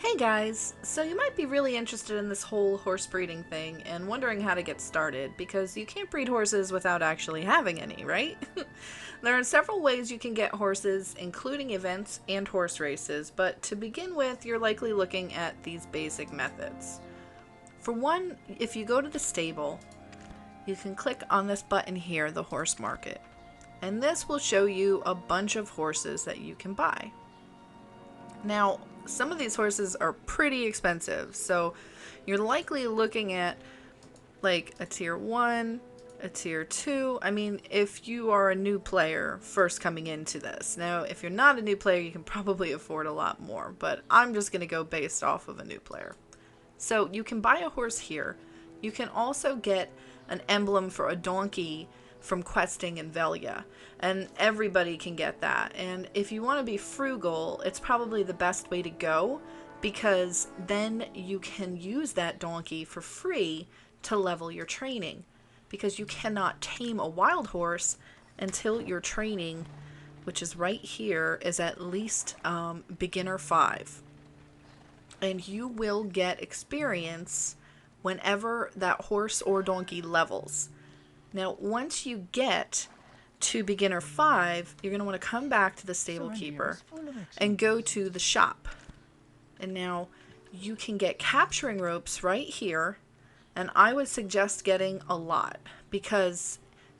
Hey guys, so you might be really interested in this whole horse breeding thing and wondering how to get started because you can't breed horses without actually having any, right? There are several ways you can get horses, including events and horse races, but to begin with, you're likely looking at these basic methods. For one, if you go to the stable, you can click on this button here, the horse market, and this will show you a bunch of horses that you can buy. Now, some of these horses are pretty expensive, so you're likely looking at like a tier 1, a tier 2. I mean, if you are a new player first coming into this. Now, if you're not a new player, you can probably afford a lot more, but I'm just going to go based off of a new player. So you can buy a horse here. You can also get an emblem for a donkey from questing in Velia, and everybody can get that. And if you want to be frugal, it's probably the best way to go because then you can use that donkey for free to level your training because you cannot tame a wild horse until your training, which is right here, is at least beginner 5, and you will get experience whenever that horse or donkey levels. Now, once you get to beginner 5, you're going to want to come back to the stable keeper and go to the shop. And now you can get capturing ropes right here, and I would suggest getting a lot because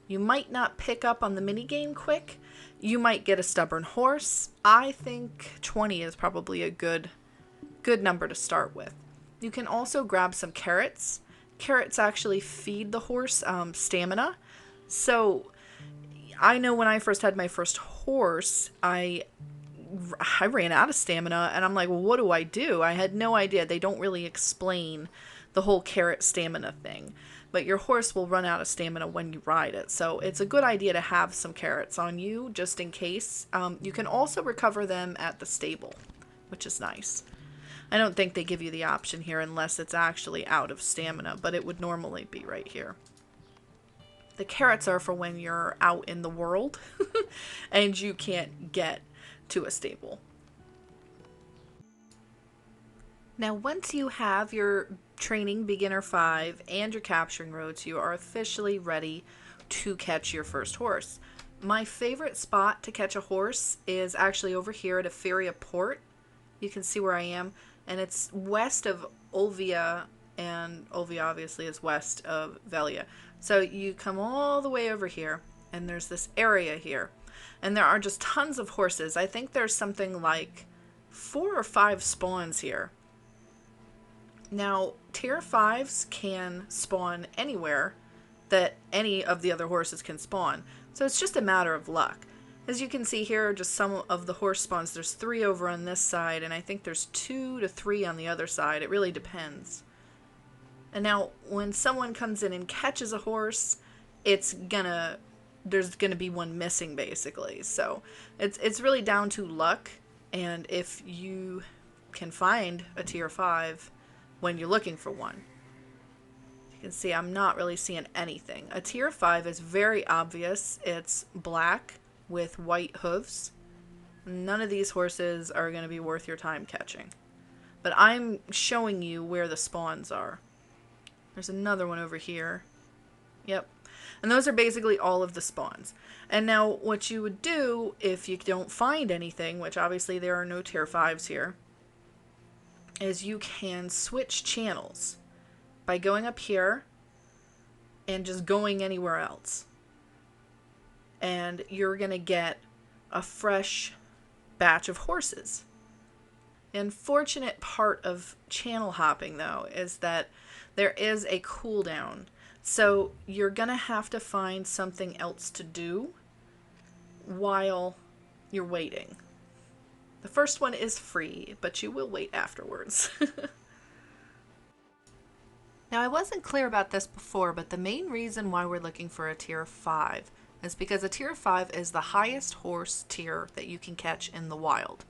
you might not pick up on the minigame quick. You might get a stubborn horse. I think 20 is probably a good number to start with. You can also grab some carrots. Carrots actually feed the horse stamina. So I know when I first had my first horse, I ran out of stamina, and I'm like, well, what do I do? I had no idea. They don't really explain the whole carrot stamina thing. But your horse will run out of stamina when you ride it. So it's a good idea to have some carrots on you just in case. You can also recover them at the stable, which is nice. I don't think they give you the option here unless it's actually out of stamina, but it would normally be right here. The carrots are for when you're out in the world and you can't get to a stable. Now, once you have your training beginner 5 and your capturing roads, you are officially ready to catch your first horse. My favorite spot to catch a horse is actually over here at Etheria Port. You can see where I am, and it's west of Olvia, and Olvia obviously is west of Velia. So you come all the way over here, and there's this area here, and there are just tons of horses. I think there's something like 4 or 5 spawns here. Now, tier 5s can spawn anywhere that any of the other horses can spawn, so it's just a matter of luck. As you can see here are just some of the horse spawns. There's 3 over on this side, and I think there's 2 to 3 on the other side. It really depends. And now, when someone comes in and catches a horse, there's gonna be one missing, basically. So it's really down to luck, and if you can find a tier 5 when you're looking for one. You can see I'm not really seeing anything. A tier 5 is very obvious. It's black with white hooves. None of these horses are going to be worth your time catching. But I'm showing you where the spawns are. There's another one over here. Yep. And those are basically all of the spawns. And now what you would do if you don't find anything, which obviously there are no tier 5s here, is you can switch channels by going up here and just going anywhere else. And you're going to get a fresh batch of horses. The unfortunate part of channel hopping, though, is that there is a cooldown. So you're going to have to find something else to do while you're waiting. The first one is free, but you will wait afterwards. Now, I wasn't clear about this before, but the main reason why we're looking for a tier 5 is because a tier 5 is the highest horse tier that you can catch in the wild.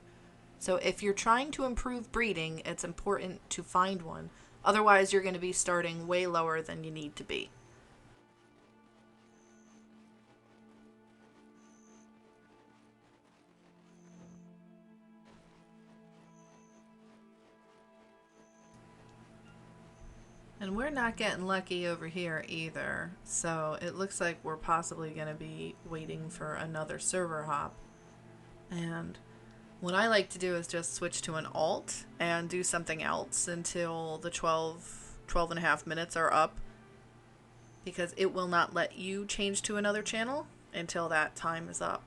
So if you're trying to improve breeding, it's important to find one. Otherwise, you're going to be starting way lower than you need to be. And we're not getting lucky over here either, so it looks like we're possibly going to be waiting for another server hop. And what I like to do is just switch to an alt and do something else until the 12 and a half minutes are up, because it will not let you change to another channel until that time is up.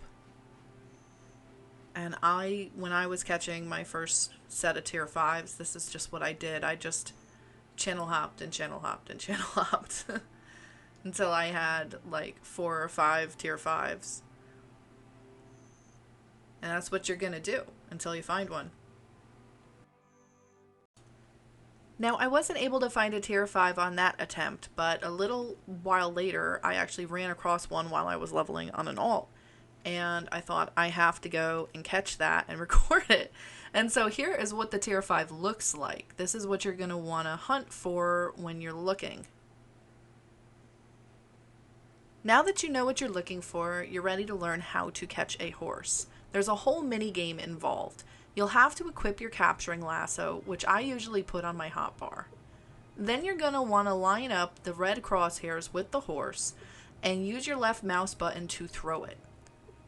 And when I was catching my first set of tier 5s, this is just what I did. I just channel hopped and channel hopped and channel hopped until I had like 4 or 5 tier 5s. And that's what you're gonna do until you find one. Now, I wasn't able to find a tier 5 on that attempt, but a little while later, I actually ran across one while I was leveling on an alt. And I thought, I have to go and catch that and record it. And so here is what the tier 5 looks like. This is what you're going to want to hunt for when you're looking. Now that you know what you're looking for, you're ready to learn how to catch a horse. There's a whole mini game involved. You'll have to equip your capturing lasso, which I usually put on my hotbar. Then you're going to want to line up the red crosshairs with the horse and use your left mouse button to throw it.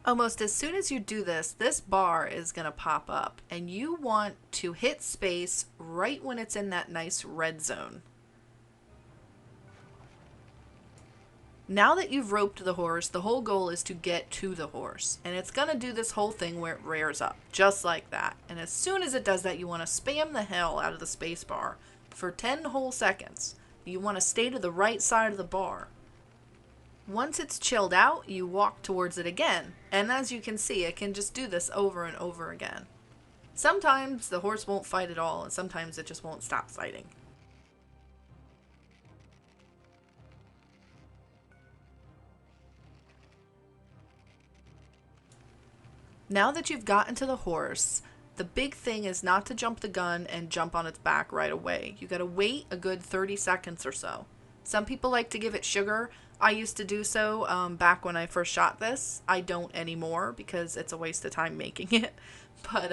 Almost as soon as you do this, this bar is going to pop up, and you want to hit space right when it's in that nice red zone. Now that you've roped the horse, the whole goal is to get to the horse, and it's going to do this whole thing where it rears up, just like that. And as soon as it does that, you want to spam the hell out of the space bar for 10 whole seconds. You want to stay to the right side of the bar. Once it's chilled out, you walk towards it again, and as you can see, it can just do this over and over again. Sometimes the horse won't fight at all, and sometimes it just won't stop fighting. Now that you've gotten to the horse, the big thing is not to jump the gun and jump on its back right away. You gotta wait a good 30 seconds or so. Some people like to give it sugar. I used to do so back when I first shot this. I don't anymore because it's a waste of time making it. But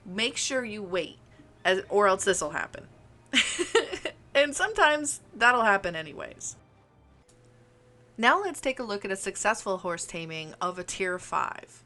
make sure you wait, or else this will happen. And sometimes that'll happen anyways. Now let's take a look at a successful horse taming of a tier 5.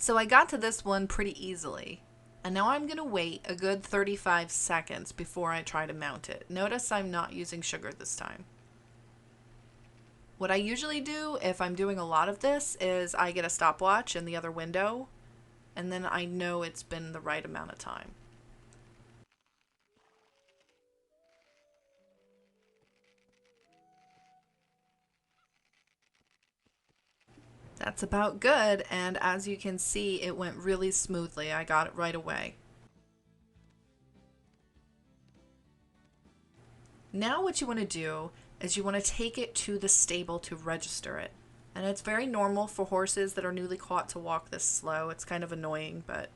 So I got to this one pretty easily. And now I'm going to wait a good 35 seconds before I try to mount it. Notice I'm not using sugar this time. What I usually do if I'm doing a lot of this is I get a stopwatch in the other window, and then I know it's been the right amount of time. That's about good, and as you can see, it went really smoothly. I got it right away. Now what you want to do is you want to take it to the stable to register it. And it's very normal for horses that are newly caught to walk this slow. It's kind of annoying, but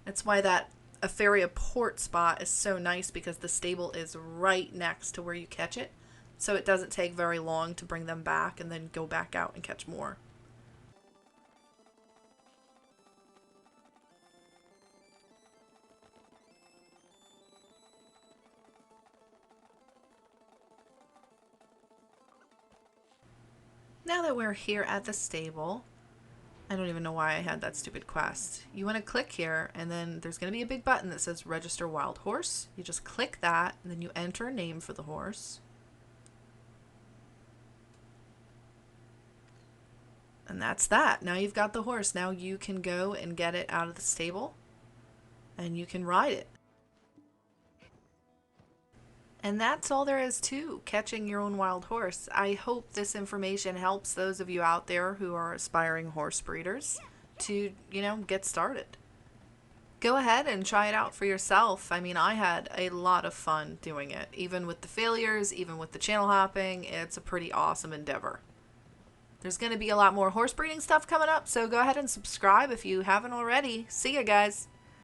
that's why that Afaria port spot is so nice, because the stable is right next to where you catch it. So it doesn't take very long to bring them back and then go back out and catch more. Now that we're here at the stable, I don't even know why I had that stupid quest. You want to click here, and then there's going to be a big button that says Register Wild Horse. You just click that, and then you enter a name for the horse. And that's that. Now you've got the horse. Now you can go and get it out of the stable, and you can ride it. And that's all there is to catching your own wild horse. I hope this information helps those of you out there who are aspiring horse breeders to, get started. Go ahead and try it out for yourself. I mean, I had a lot of fun doing it. Even with the failures, even with the channel hopping, it's a pretty awesome endeavor. There's going to be a lot more horse breeding stuff coming up, so go ahead and subscribe if you haven't already. See ya, guys.